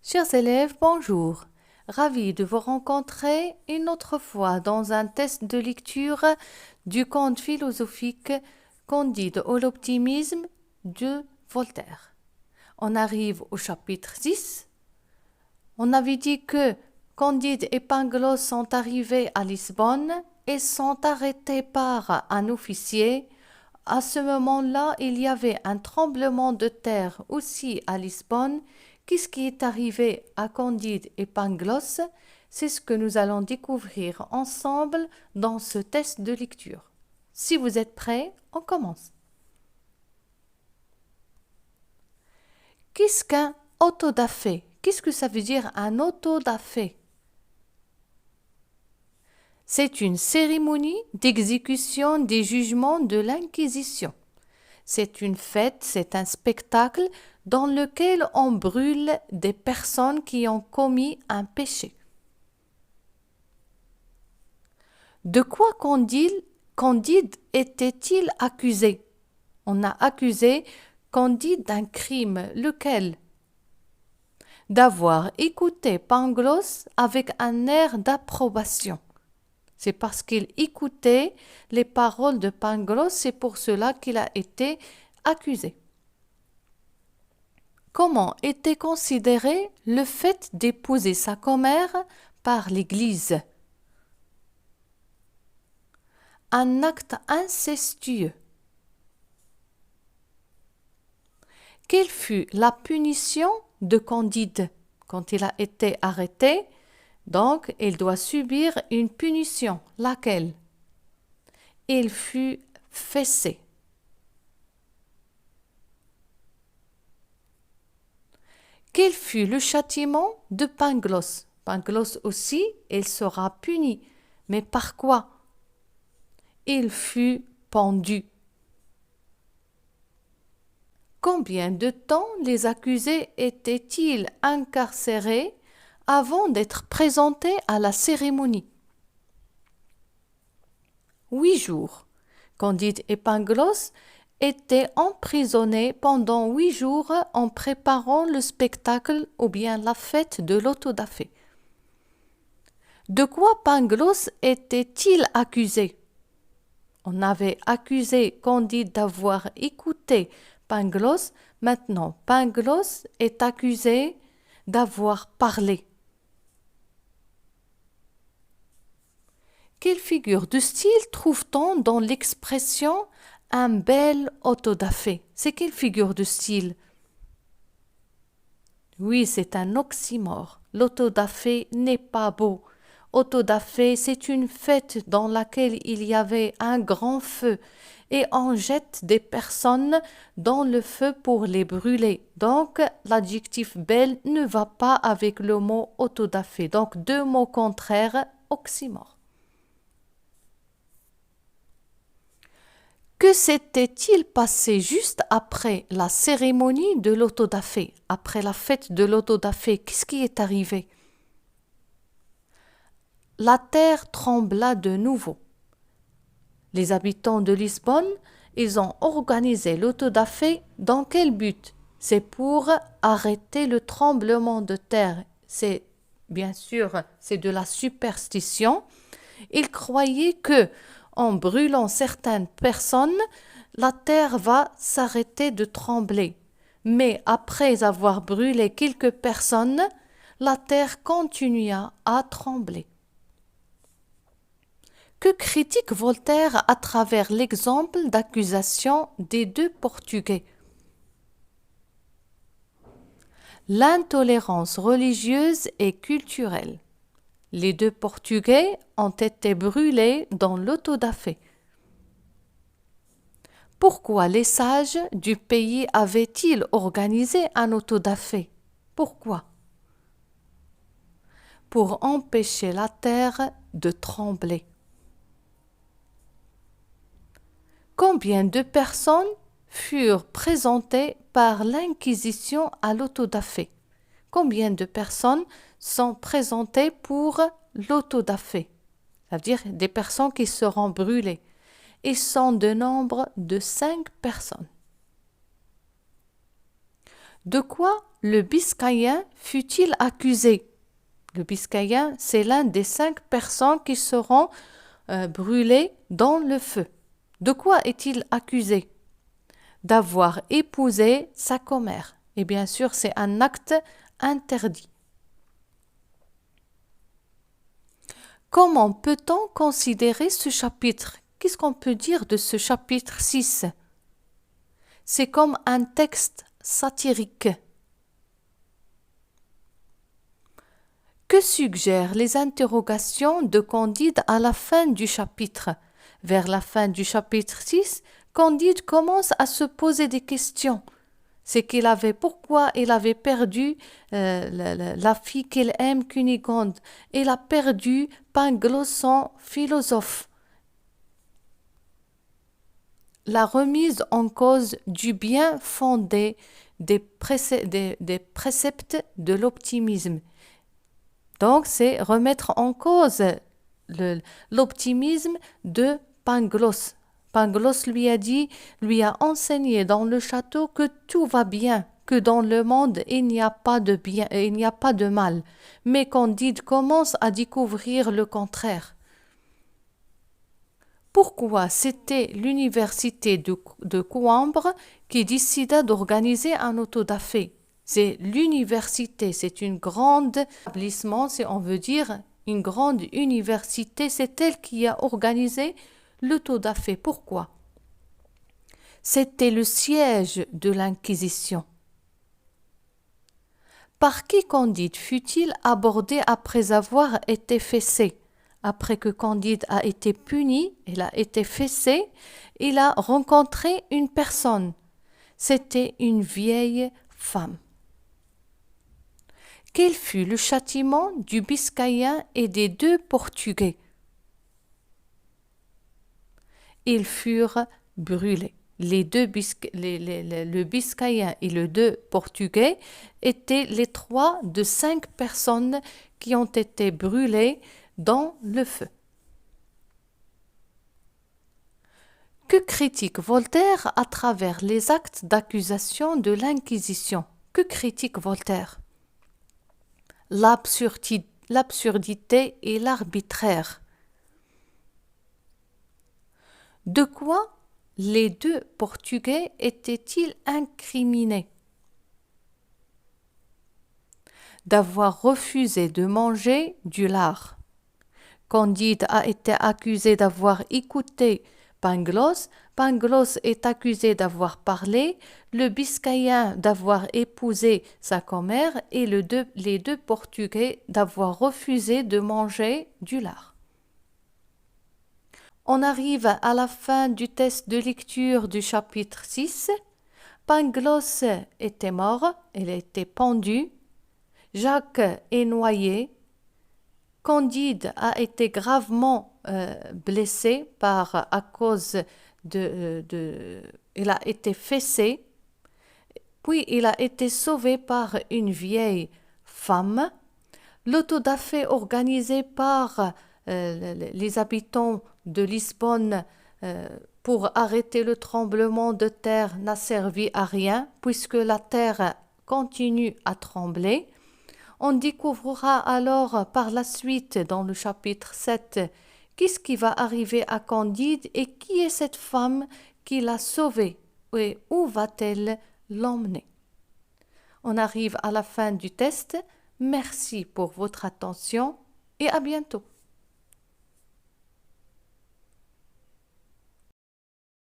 Chers élèves, bonjour. Ravi de vous rencontrer une autre fois dans un test de lecture du conte philosophique Candide ou l'optimisme de Voltaire. On arrive au chapitre 6. On avait dit que Candide et Pangloss sont arrivés à Lisbonne et sont arrêtés par un officier. À ce moment-là, il y avait un tremblement de terre aussi à Lisbonne. Qu'est-ce qui est arrivé à Candide et Pangloss? C'est ce que nous allons découvrir ensemble dans ce test de lecture. Si vous êtes prêts, on commence. Qu'est-ce qu'un autodafé? Qu'est-ce que ça veut dire un autodafé? C'est une cérémonie d'exécution des jugements de l'Inquisition. C'est une fête, c'est un spectacle dans lequel on brûle des personnes qui ont commis un péché. De quoi Candide était-il accusé? On a accusé Candide d'un crime, lequel? D'avoir écouté Pangloss avec un air d'approbation. C'est parce qu'il écoutait les paroles de Pangloss, c'est pour cela qu'il a été accusé. Comment était considéré le fait d'épouser sa commère par l'Église? Un acte incestueux. Quelle fut la punition de Candide quand il a été arrêté? Donc, il doit subir une punition. Laquelle? Il fut fessé. Quel fut le châtiment de Pangloss? Pangloss aussi, il sera puni. Mais par quoi? Il fut pendu. Combien de temps les accusés étaient-ils incarcérés avant d'être présentés à la cérémonie? 8 jours. Candide et Pangloss étaient emprisonnés pendant 8 jours en préparant le spectacle ou bien la fête de l'autodafé. De quoi Pangloss était-il accusé? On avait accusé Candide d'avoir écouté Pangloss. Maintenant, Pangloss est accusé d'avoir parlé. Quelle figure de style trouve-t-on dans l'expression un bel autodafé? C'est quelle figure de style? Oui, c'est un oxymore. L'autodafé n'est pas beau. Autodafé, c'est une fête dans laquelle il y avait un grand feu et on jette des personnes dans le feu pour les brûler. Donc, l'adjectif belle ne va pas avec le mot autodafé. Donc, deux mots contraires, oxymore. Que s'était-il passé juste après la cérémonie de l'autodafé, après la fête de l'autodafé? Qu'est-ce qui est arrivé? La terre trembla de nouveau. Les habitants de Lisbonne, ils ont organisé l'autodafé dans quel but? C'est pour arrêter le tremblement de terre. C'est bien sûr, c'est de la superstition. Ils croyaient que en brûlant certaines personnes, la terre va s'arrêter de trembler. Mais après avoir brûlé quelques personnes, la terre continua à trembler. Que critique Voltaire à travers l'exemple d'accusation des deux Portugais? L'intolérance religieuse et culturelle. Les deux Portugais ont été brûlés dans l'autodafé. Pourquoi les sages du pays avaient-ils organisé un autodafé? Pourquoi? Pour empêcher la terre de trembler. Combien de personnes furent présentées par l'Inquisition à l'autodafé? Combien de personnes sont présentées pour l'autodafé? Ça veut dire des personnes qui seront brûlées. Ils sont de nombre de 5 personnes. De quoi le Biscayen fut-il accusé? Le Biscayen, c'est l'un des 5 personnes qui seront brûlées dans le feu. De quoi est-il accusé? D'avoir épousé sa commère. Et bien sûr, c'est un acte interdit. Comment peut-on considérer ce chapitre? Qu'est-ce qu'on peut dire de ce chapitre 6? C'est comme un texte satirique. Que suggèrent les interrogations de Candide à la fin du chapitre? Vers la fin du chapitre 6, Candide commence à se poser des questions. C'est pourquoi il avait perdu la fille qu'il aime, Cunégonde. Il a perdu Pangloss, son philosophe. La remise en cause du bien fondé des préceptes de l'optimisme. Donc, c'est remettre en cause l'optimisme de Pangloss. Pangloss lui a enseigné dans le château que tout va bien, que dans le monde il n'y a pas de bien, il n'y a pas de mal. Mais Candide commence à découvrir le contraire. Pourquoi c'était l'université de Coimbra qui décida d'organiser un autodafé? C'est l'université, c'est une grande établissement, si on veut dire une grande université, c'est elle qui a organisé l'autodafé. Pourquoi? C'était le siège de l'Inquisition. Par qui Candide fut-il abordé après avoir été fessé? Après que Candide a été puni, il a été fessé, il a rencontré une personne. C'était une vieille femme. Quel fut le châtiment du Biscayen et des 2 Portugais? Ils furent brûlés. Le Biscayen et les 2 Portugais étaient les 3 de 5 personnes qui ont été brûlées dans le feu. Que critique Voltaire à travers les actes d'accusation de l'Inquisition? Que critique Voltaire? L'absurdité et l'arbitraire. De quoi les 2 Portugais étaient-ils incriminés? D'avoir refusé de manger du lard. Candide a été accusé d'avoir écouté Pangloss. Pangloss est accusé d'avoir parlé, le Biscayen d'avoir épousé sa commère et les 2 Portugais d'avoir refusé de manger du lard. On arrive à la fin du test de lecture du chapitre 6. Pangloss était mort, il était pendu. Jacques est noyé. Candide a été gravement blessé à cause il a été fessé, puis il a été sauvé par une vieille femme. L'autodafé organisé par les habitants de Lisbonne pour arrêter le tremblement de terre n'a servi à rien puisque la terre continue à trembler. On découvrira alors par la suite dans le chapitre 7 qu'est-ce qui va arriver à Candide et qui est cette femme qui l'a sauvé et où va-t-elle l'emmener. On arrive à la fin du test. Merci pour votre attention et à bientôt.